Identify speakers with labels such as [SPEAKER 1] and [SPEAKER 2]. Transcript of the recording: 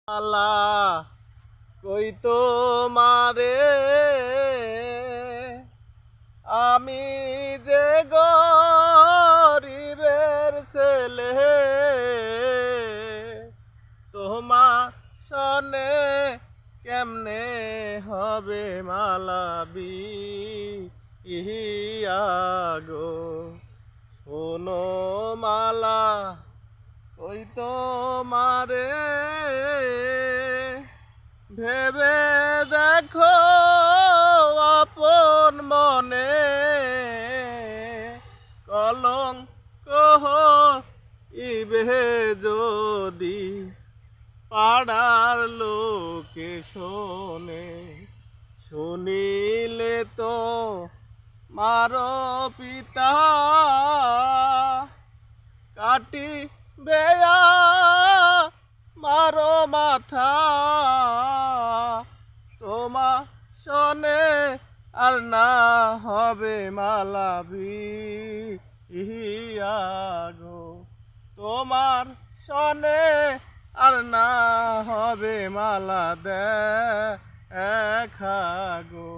[SPEAKER 1] আলা কই তো মারে আমি যে গরিবের ছেলে তোমার সনে কেমনে হবে মালাবি ইহিয়া গো শোনো মালা ওই তো মারে ভেবে দেখো আপন মনে কলঙ্ক ইবে যদি পাড়ার লোকে শোনে শুনিলে তো মারো পিতা কাটি বেয়া মারো মাথা তোমা শোনে আর না হবে মালাবি ইহিয়া গো তোমার শোনে আর না হবে মালা দেখা গো।